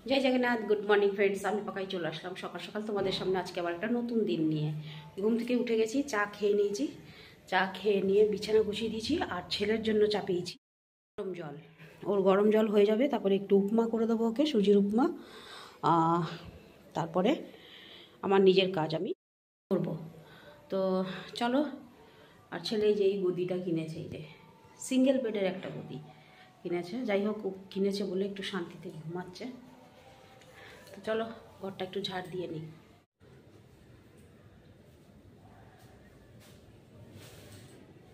জয় Jagannath. Good morning friends, আমি পাকাই চলে আসলাম সকাল সকাল তোমাদের সামনে আজকে আবার একটা নতুন দিন নিয়ে। ঘুম থেকে উঠে গেছি, চা খেয়ে নিয়েছি, চা খেয়ে নিয়ে বিছানা গুছিয়ে দিয়েছি আর ছেলের জন্য চাপিয়েছি গরম জল। ওর গরম জল হয়ে যাবে, তারপরে একটু উপমা করে দেবো ওকে, সুজির উপমা। তারপরে আমার নিজের কাজ আমি করব। তো চলো। আর ছেলে যে এই গদিটা কিনেছে, এই যে সিঙ্গেল বেডের একটা গদি কিনেছে, যাই হোক কিনেছে বলে একটু শান্তিতে ঘুমাচ্ছে। তো চলো ঘরটা একটু ঝাড় দিয়ে নিই।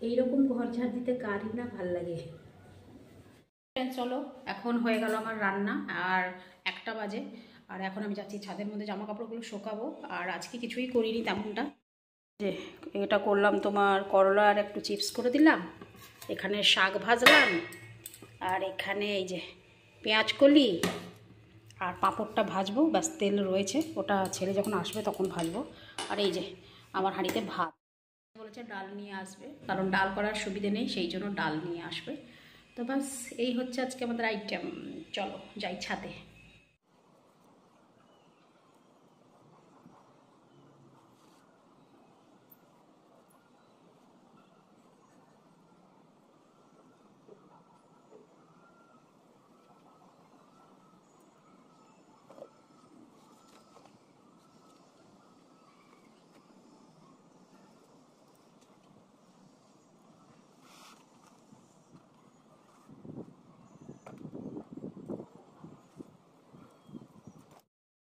এইরকম ঘর ঝাড় দিতে কারই না ভাল লাগে। চলো, এখন হয়ে গেল আমার রান্না, আর 1টা বাজে। আর এখন আমি যাচ্ছি ছাদের মধ্যে জামা কাপড়গুলো শোকাবো। আর আজকে কিছুই করিনি তেমনটা, যে এটা করলাম তোমার করলা আর একটু চিপস করে দিলাম, এখানে শাক ভাজলাম, আর এখানে এই যে পেঁয়াজ কলি আর পাঁপড়টা ভাজবো, ব্যাস তেল রয়েছে, ওটা ছেলে যখন আসবে তখন ভাজবো। আর এই যে আমার হাঁড়িতে ভাত বলেছে ডাল নিয়ে আসবে, কারণ ডাল করার সুবিধে নেই, সেই জন্য ডাল নিয়ে আসবে। তো ব্যাস এই হচ্ছে আজকে আমাদের আইটেম। চলো যাই ছাদে।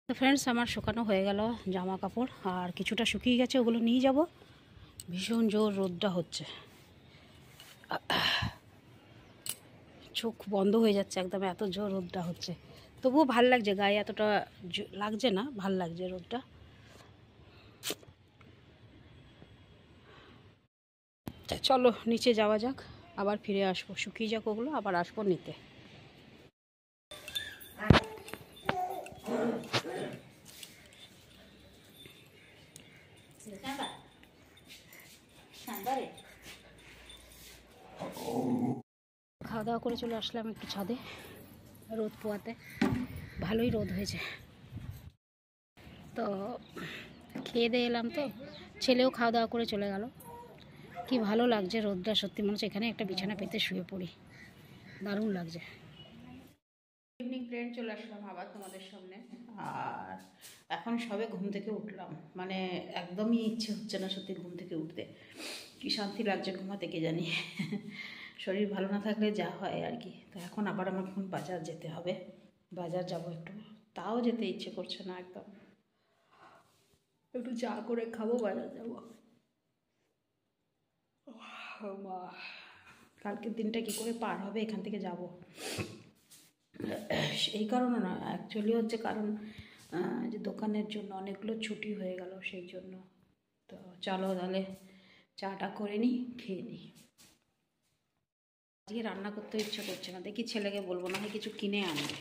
তো ফ্রেন্ডস, আমার শুকানো হয়ে গেল জামা কাপড়, আর কিছুটা শুকিয়ে গেছে, ওগুলো নিয়ে যাব। ভীষণ জোর রোদটা হচ্ছে, চোখ বন্ধ হয়ে যাচ্ছে একদম, এত জোর রোদটা হচ্ছে। তবুও ভাল লাগছে, গায়ে এতটা লাগছে না, ভাল লাগছে রোদটা। চলো নিচে যাওয়া যাক, আবার ফিরে আসবো, শুকিয়ে যাক ওগুলো, আবার আসবো নিতে। খাওয়া দাওয়া করে চলে আসলাম একটু ছাদে রোদ পোয়াতে, ভালোই রোদ হয়েছে। তো খেয়ে দিয়ে এলাম, তো ছেলেও খাওয়া দাওয়া করে চলে গেল। কি ভালো লাগছে রোদটা, সত্যি মনে হচ্ছে এখানে একটা বিছানা পেতে শুয়ে পড়ি, দারুণ লাগছে। ইভিনিং ফ্রেন্ড, চলে আসলাম আবার তোমাদের সামনে। আর এখন সবে ঘুম থেকে উঠলাম, মানে একদমই ইচ্ছে হচ্ছে না সত্যি ঘুম থেকে উঠতে, কি শান্তি লাগছে ঘুমাতে কে জানি। শরীর ভালো না থাকলে যা হয় আর কি। তো এখন আবার আমার এখন বাজার যেতে হবে, বাজার যাব একটু, তাও যেতে ইচ্ছে করছে না একদম, একটু চা করে খাবো, বাজার যাবো। মা, কালকের দিনটা কি করে পার হবে, এখান থেকে যাব এই কারণে না, অ্যাকচুয়ালি হচ্ছে কারণ যে দোকানের জন্য অনেকগুলো ছুটি হয়ে গেল, সেই জন্য। তো চলো তাহলে চাটা করে নিই, খেয়ে নিই। আজকে রান্না করতে ইচ্ছা করছে না, দেখি ছেলেকে বলবো না হয় কিছু কিনে আনবে,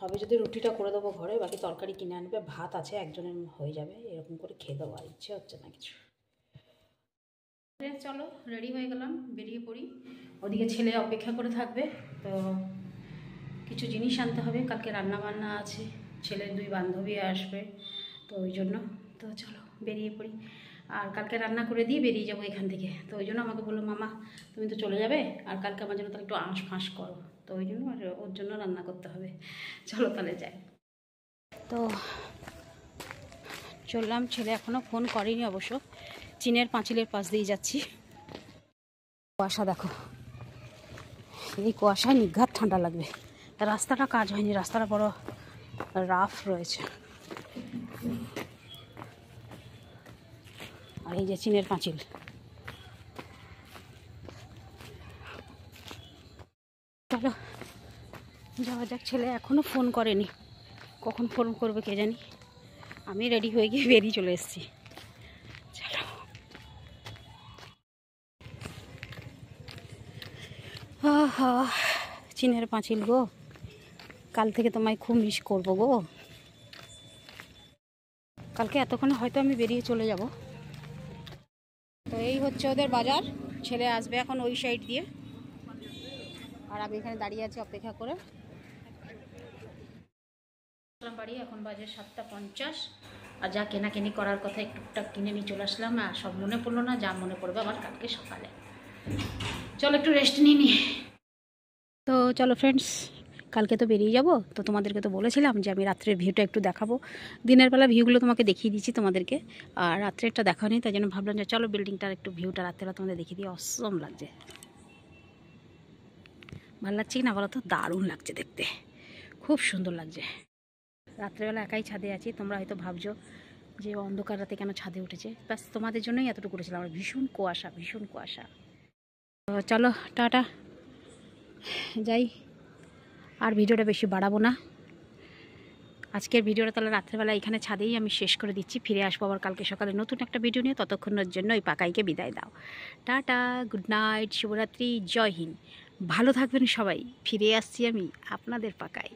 হবে যদি রুটিটা করে দেবো ঘরে, বাকি তরকারি কিনে আনবে, ভাত আছে একজনের হয়ে যাবে, এরকম করে খেয়ে দেবো, আর ইচ্ছে হচ্ছে না কিছু। চলো রেডি হয়ে গেলাম, বেরিয়ে পড়ি। ওদিকে ছেলে অপেক্ষা করে থাকবে, তো কিছু জিনিস আনতে হবে, কালকে রান্না বান্না আছে, ছেলের 2 বান্ধবী আসবে, তো ওই জন্য। তো চলো বেরিয়ে পড়ি, আর কালকে রান্না করে দিয়ে বেরিয়ে যাবো এখান থেকে। তো ওই জন্য আমাকে বললো, মামা তুমি তো চলে যাবে, আর কালকে আমার জন্য তাহলে একটু আঁশ ফাঁস করো, তো ওই জন্য আর ওর জন্য রান্না করতে হবে। চলো তাহলে যাই। তো চললাম, ছেলে এখনও ফোন করেনি অবশ্য, চীনের পাঁচিলের পাশ দিয়ে যাচ্ছি। কুয়াশা দেখো, এই কুয়াশায় নিঘাত ঠান্ডা লাগবে। রাস্তাটা কাজ হয়নি, রাস্তাটা বড় রাফ রয়েছে। আর এই যে চীনের পাঁচিল। চলো যাওয়া যাক, ছেলে এখনও ফোন করেনি, কখন ফোন করবে কে জানি। আমি রেডি হয়ে গিয়ে বেরিয়ে চলে এসেছি। চলো। আহা, চীনের পাঁচিল গো, কাল থেকে তোমায় খুব মিস করবো গো। কালকে এতক্ষণে হয়তো আমি বেরিয়ে চলে যাব। তো এই হচ্ছে ওদের বাজার, ছেলে আসবে এখন ওই সাইড দিয়ে, আর আমি এখানে দাঁড়িয়ে আছি অপেক্ষা করে। আসলাম বাড়ি, এখন বাজে 7:50। আর যা কেনাকিনি করার কথা একটু টুকটাক কিনে নিয়ে চলে আসলাম। আর সব মনে পড়লো না, যা মনে পড়বে আবার কালকে সকালে। চলো একটু রেস্ট নিই নি। তো চলো ফ্রেন্ডস, কালকে তো বেরিয়ে যাব। তো তোমাদেরকে তো বলেছিলাম যে আমি রাত্রের ভিউটা একটু দেখাবো। দিনের বেলা ভিউগুলো তোমাকে দেখিয়ে দিচ্ছি তোমাদেরকে, আর রাত্রেরটা দেখাও নি, তাই জন্য ভাবলাম যে চলো বিল্ডিংটার একটু ভিউটা রাত্রেবেলা তোমাদের দেখিয়ে দিই। অসম লাগছে, ভালো লাগছে কি না বলো তো? দারুণ লাগছে দেখতে, খুব সুন্দর লাগছে। রাত্রেবেলা একাই ছাদে আছি, তোমরা হয়তো ভাবছো যে অন্ধকার রাতে কেন ছাদে উঠেছে। ব্যাস তোমাদের জন্যই এতটুকু করেছিলাম। আর ভীষণ কুয়াশা, ভীষণ কুয়াশা। তো চলো টাটা, যাই। আর ভিডিওটা বেশি বাড়াবো না। আজকের ভিডিওটা তাহলে রাত্রেবেলা এখানে ছাদেই আমি শেষ করে দিচ্ছি। ফিরে আসবো আবার কালকে সকালে নতুন একটা ভিডিও নিয়ে। ততক্ষণের জন্য ওই পাকাইকে বিদায় দাও। টাটা, গুড নাইট, শুভরাত্রি, জয় হিন্দ। ভালো থাকবেন সবাই। ফিরে আসছি আমি আপনাদের পাকাই।